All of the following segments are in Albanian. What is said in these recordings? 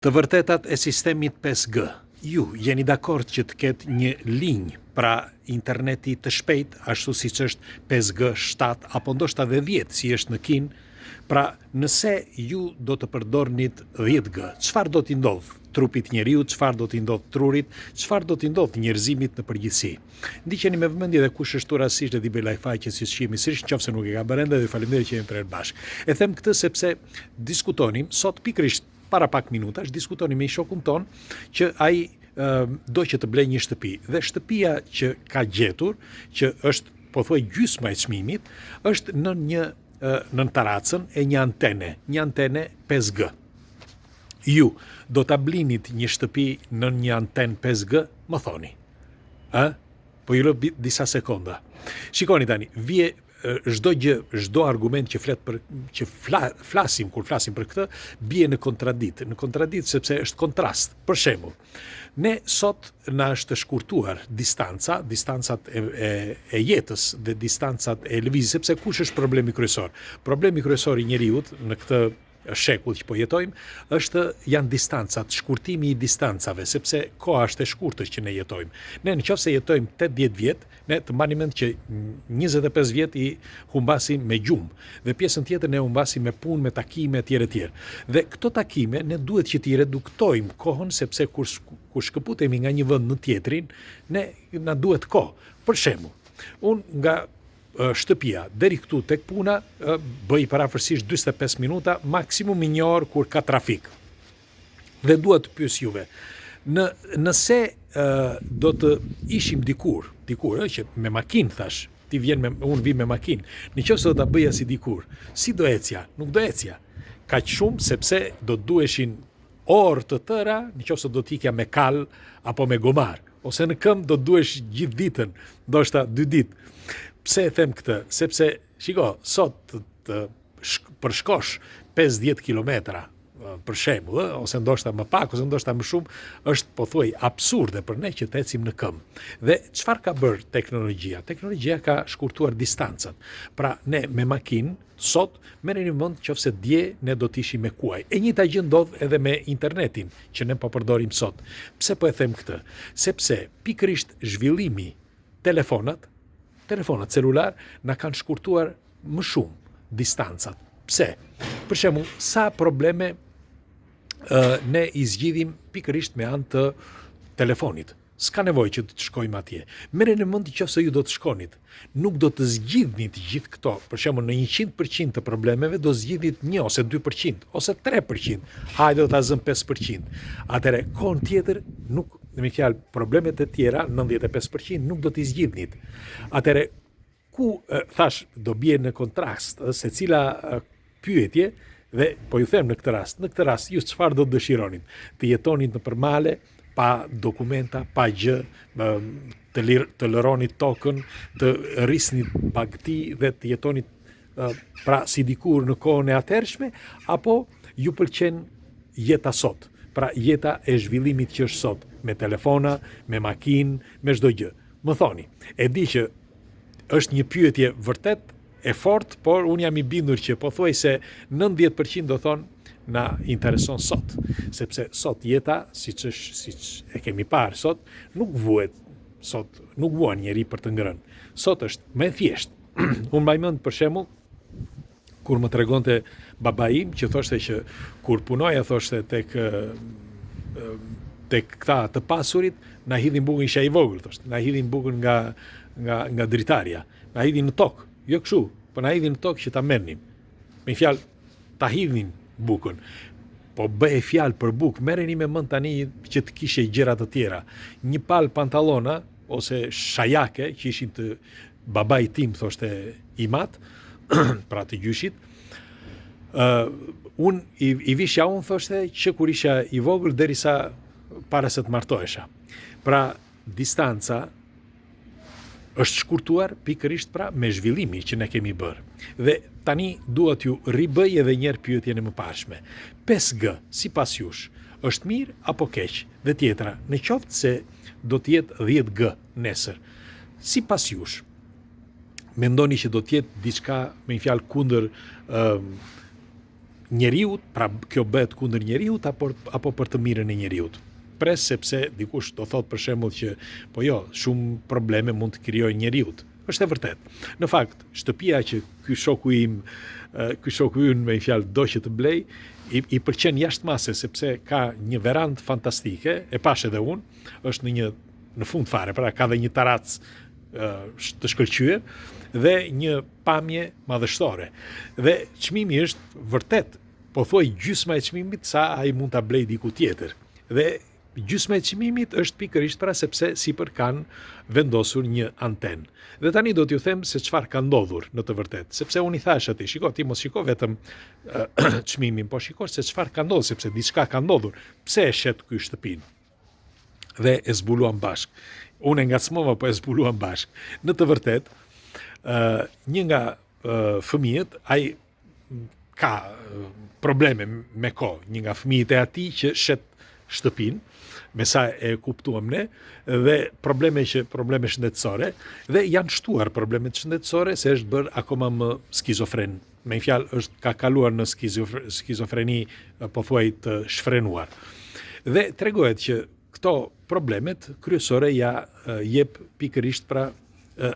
Të vërtetat e sistemit 5G. Ju jeni dakord që të ketë një linjë, pra interneti të shpejt, ashtu siç është 5G 7 apo ndoshta edhe 10 si është në Kinë. Pra, nëse ju do të përdornit 10G, çfarë do t'i ndodh trupit njeriu, çfarë do t'i ndodh trurit, çfarë do t'i ndodh njerëzimit në përgjithësi. Ndiqeni me vëmendje dhe kush është rastësisht e di bëj lajfaqe si shihemi sërish, nëse nuk e ka bërë ende, dhe faleminderit që jemi prerë bashkë. E them këtë sepse diskutonim sot pikërisht para pak minutash, diskutonim me shokun ton që ai do që të blej një shtëpi, dhe shtëpia që ka gjetur, që është pothuaj gjysma e çmimit, është në taracën e një antene 5G. Ju do ta blinit një shtëpi në një antenë 5G, më thoni. Po ju lë disa sekonda. Shikoni tani, vije çdo gjë, çdo argument që flasim kur flasim për këtë, bie në kontradikt sepse është kontrast. Për shembull, ne sot na është shkurtuar distancat e jetës dhe distancat e lëvizjes, sepse kush është problemi kryesor? Problemi kryesor i njeriut në këtë shekull që po jetojmë, janë distancat, shkurtimi i distancave, sepse koha është e shkurtër që ne jetojmë. Ne nëse jetojmë 8-10 vjet, ne të mbani mend që 25 vjet i humbasim me gjumë, dhe pjesën tjetër ne humbasim me punë, me takime etj. Dhe këto takime ne duhet që t'i reduktojmë kohën, sepse kur shkëputemi nga një vend në tjetrin, na duhet kohë. Për shembull, unë nga shtëpia deri këtu tek puna bëj parafërsisht 45 minuta, maksimum një orë kur ka trafik. Dhe dua të pyes juve, nëse do të ishim dikur që me makinë thash, unë vi me makinë, nëse do ta bëja si dikur, si do ecja? Nuk do ecja. Kaq shumë sepse do duheshin orë të tëra, nëse do t'ikja me kal apo me gomar, ose në këmbë do duhesh gjithë ditën, ndoshta 2 ditë. Pse e them këtë? Sepse, shiko, sot të përshkosh 5-10 kilometra, për shembull, ose ndoshta më pak, ose ndoshta më shumë, është pothuaj absurde për ne që të ecim në këmbë. Dhe çfarë ka bërë teknologjia? Teknologjia ka shkurtuar distancat. Pra, ne me makinë, sot, merreni mend nëse dje ne do të ishim me kuaj. E njëjta gjë ndodh edhe me internetin, që ne po përdorim sot. Pse po e them këtë? Sepse pikërisht zhvillimi telefonat celular na kanë shkurtuar më shumë distancat. Pse? Për shembull, sa probleme ne i zgjidhim pikërisht me anë të telefonit. S'ka nevojë që të shkojmë atje. Merreni mend nëse ju do të shkonit, nuk do të zgjidhnit gjithë këto. Për shembull, në 100% të problemeve do zgjidhnit 1 ose 2%, ose 3%. Hajde do ta zëm 5%. Atëherë, kohën tjetër nuk, me fjalë, problemet e tjera 95% nuk do t'i zgjidhnit. Atëherë, ku thash do bie në kontrast secila pyetje, dhe po ju them në këtë rast ju çfarë do të dëshironit? Të jetonit në përmale, pa dokumenta, pa gjë, të lëronit tokën, të rrisnit bagti dhe të jetonit pra si dikur në kohën e atëhershme, apo ju pëlqen jeta sot? Pra jeta e zhvillimit që është sot, me telefona, me makinë, me çdo gjë. Më thoni, e di që është një pyetje vërtet e fortë, por unë jam i bindur që pothuajse 90% do thonë na intereson sot, sepse sot jeta, siç e kemi parë sot, nuk vuhet sot, nuk vuan njeri për të ngrënë. Sot është më thjesht. Unë mbaj mend për shembull kur më tregonte babai im që thoshte që kur punoja, thoshte tek këta të pasurit, na hidhin bukën, isha i vogël, thoshte, na hidhin bukën nga dritarja, na hidhin në tokë, jo kështu, po na hidhin në tokë që ta merrnim. Me fjalë, ta hidhin bukën. Po bëhe fjalë për bukë, merreni me mend tani që të kishe gjëra të tjera. Një palë pantallona ose shajake që ishin të babai tim, thoshte i mat, pra të gjyshit. Unë i vishja unë, thoshte, që kur isha i vogël derisa para se të martohesha. Pra, distanca është shkurtuar pikërisht pra me zhvillimi që ne kemi bërë. Dhe tani duhet ju ribëj edhe njerë pyetjen e mëparshme. 5G, sipas jush, është mirë apo keq? Dhe tjetra, në qoftë se do të jetë 10G nesër, sipas jush, mendoni që do të jetë diçka, me një fjalë, kundër njeriut, pra kjo bëhet kundër njeriut apo për të mirën e njeriut. Pres sepse dikush do thot për shembull që po jo, shumë probleme mund të krijojë njeriut. Është e vërtet. Në fakt, shtëpia që ky shoku ynë me fjalë do që të blej, i pëlqen jashtëmase sepse ka një verandë fantastike, e pash edhe unë, është në fund fare, pra ka dhe një tarac të shkëlqyer dhe një pamje madhështore. Dhe çmimi është vërtet, po thuaj gjysma e çmimit sa ai mund ta blej diku tjetër. Dhe gjysma e çmimit është pikërisht pra sepse sipër kanë vendosur një antenë. Dhe tani do t'ju them se çfarë ka ndodhur në të vërtetë, sepse unë i thash atij, shiko, ti mos shiko vetëm çmimin, po shiko se çfarë ka ndodhur, sepse diçka ka ndodhur. Pse e shet ky shtëpinë? Dhe e zbuluam bashk. Unë e ngacmova, po e zbuluam bashk. Në të vërtetë, një nga fëmijët, ai ka probleme me kohë, një nga fëmijët e atij që shet shtëpinë, me sa e kuptuam ne, dhe probleme shëndetësore, dhe janë shtuar problemet shëndetësore se është bërë akoma më skizofren. Me një fjalë, ka kaluar në skizofreni, po thuaj të shfrenuar. Dhe tregohet që këto problemet kryesore ja jep pikërisht pra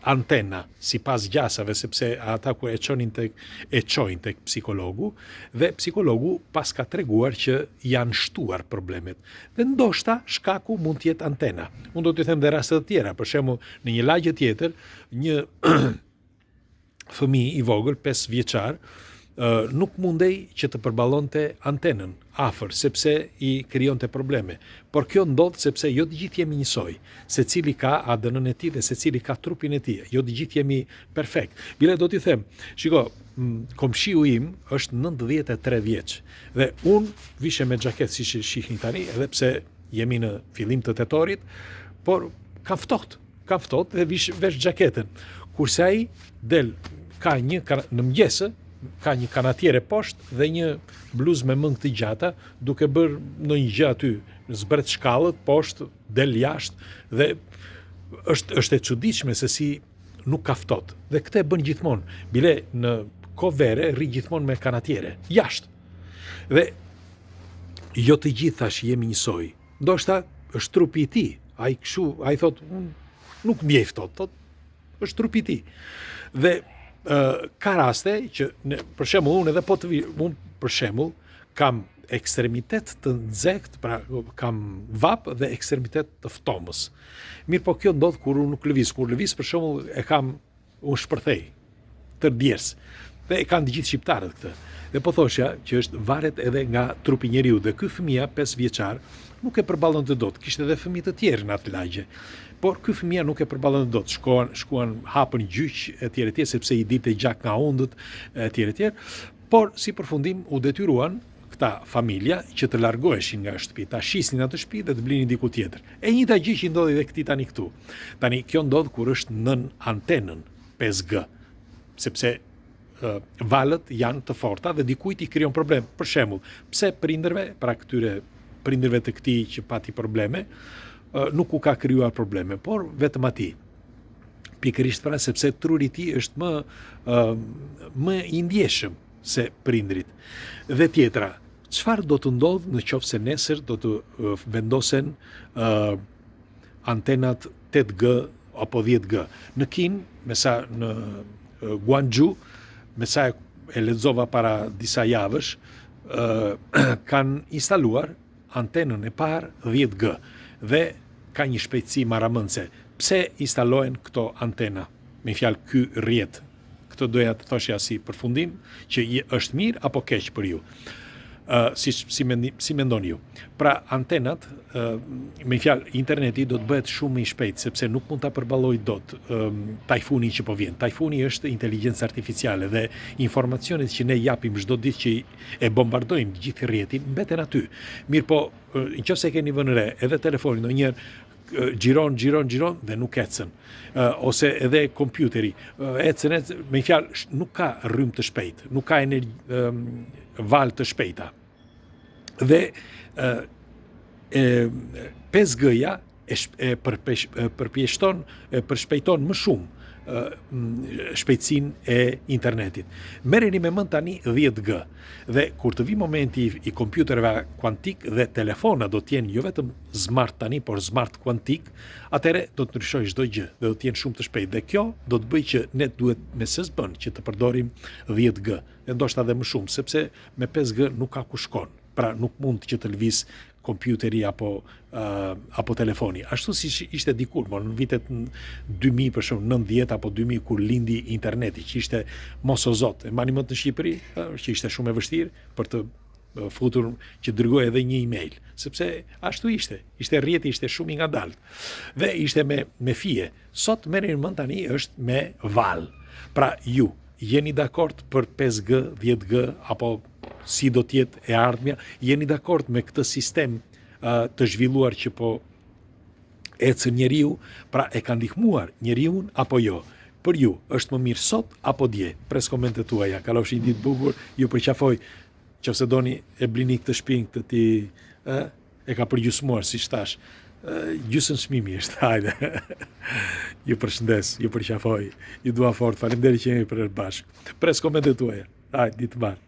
antena, si pas gjasave, sepse ata ku e çojnë tek psikologu, dhe psikologu pas ka treguar që janë shtuar problemet. Dhe ndoshta shkaku mund të jetë antena. Unë do t'ju them dhe raste të tjera, për shembull, në një lagje tjetër, një fëmijë i vogël, 5 vjeçar, nuk mundej që të përballonte antenën afër, sepse i krijonte probleme. Por kjo ndodh sepse jo të gjithë jemi njësoj, secili ka ADN-n e tij dhe secili ka trupin e tij. Jo të gjithë jemi perfekt. Bile do t'i them, shiko, komshiu im është 93 vjeç dhe unë vishe me xhaketë siç e shihni tani, edhe pse jemi në fillim të tetorit, por kam ftohtë dhe vesh xhaketën. Kurse ai del në mëngjesë, ka një kanatiere poshtë dhe një bluzë me mëngë të gjata, duke bërë ndonjë gjë aty, zbret shkallët poshtë, del jashtë dhe është e çuditshme se si nuk ka ftohtë. Dhe këtë e bën gjithmonë. Bile në kohë vere rri gjithmonë me kanatiere jashtë. Dhe jo të gjithë thash jemi njësoj. Ndoshta është trupi i tij. Ai thotë, nuk mbjej ftohtë, është trupi i tij. Dhe ka raste që për shembull unë për shembull kam ekstremitet të nxehtë, pra kam vap dhe ekstremitet të ftomës. Mirë, po kjo ndodh kur unë nuk lëviz. Kur lëviz për shembull unë shpërthej tër djers. Dhe e kanë të gjithë shqiptarët këtë. Dhe po thoshja që varet edhe nga trupi njeriu. Dhe ky fëmia 5 vjeçar nuk e përballonte dot. Kishte edhe fëmijë të tjerë në atë lagje. Por ky fëmia nuk e përballonte dot. Shkuan hapën gjyq etj, sepse i dilte gjak nga undët etj. Por si përfundim u detyruan këta familja që të largoheshin nga shtëpi, ta shisnin atë shtëpi dhe të blinin diku tjetër. E njëjta gjë që ndodhi edhe këtij tani këtu. Tani kjo ndodh kur është nën antenën 5G, sepse valët janë të forta dhe dikujt i krijon problem. Për shembull, pse këtyre prindërve të këtij që pati probleme, nuk u ka krijuar probleme, por vetëm atij. Pikërisht pra sepse truri i tij është më i ndjeshëm se prindrit. Dhe tjetra, çfarë do të ndodh nëse nesër do të vendosen antenat 8G apo 10G? Në Kinë, me sa në Guangzhou, me sa e lexova para disa javësh, kanë instaluar antenën e parë 10G dhe ka një shpejtësi maramëndse. Pse instalohen këto antena? Me fjalë ky rrjet. Këtë doja të thoshja si përfundim, që është mirë apo keq për ju. Si mendoni ju? Pra antenat, me fjalë interneti do të bëhet shumë i shpejtë, sepse nuk mund ta përballoj dot tajfuni që po vjen. Tajfuni është inteligjencë artificiale dhe informacionet që ne japim çdo ditë që e bombardojmë gjithë rrjetin mbeten aty. Mirë, po nëse keni vënë re, edhe telefoni ndonjëherë gjiron dhe nuk ecën. Ose edhe kompjuteri ecën, me fjalë nuk ka rrymë të shpejtë, nuk ka val të shpejta. Dhe 5G-ja përshpejton më shumë shpejtësinë e internetit. Merreni me mend tani 10G. Dhe kur të vi momenti i kompjuterëve kuantik dhe telefona do të jenë jo vetëm smart tani, por smart kuantik, atëherë do të ndryshojë çdo gjë dhe do të jenë shumë të shpejtë. Dhe kjo do të bëjë që ne duhet me SSB që të përdorim 10G, e ndoshta edhe më shumë, sepse me 5G nuk ka ku shkon. Pra nuk mund që të lëviz kompjuteri apo telefoni. Ashtu si ishte dikur, në vitet 2000 për shumë 90 apo 2000 kur lindi interneti, që ishte mos o zot. E mbani mend në Shqipëri, që ishte shumë e vështirë për të futur që dërgoj edhe një email, sepse ashtu ishte rrjeti, ishte shumë i ngadalt. Dhe ishte me fije. Sot merreni mend tani është me valë. Pra ju jeni dakord për 5G, 10G apo si do të jetë e ardhmja, jeni dakord me këtë sistem të zhvilluar që po ecën njeriu, pra e ka ndihmuar njeriun apo jo? Për ju, është më mirë sot apo dje? Pres komentet tuaja, kalofshi një ditë bukur, ju përqafoj, nëse doni e blini këtë shpinë këtë ti e ka përgjysmuar, si thash. Gjysën çmimi është, hajde. Ju përshëndes, ju përqafoj, ju dua fort, faleminderit që jemi për bashkë. Pres komentet tuaja. Hajde, ditë mbar.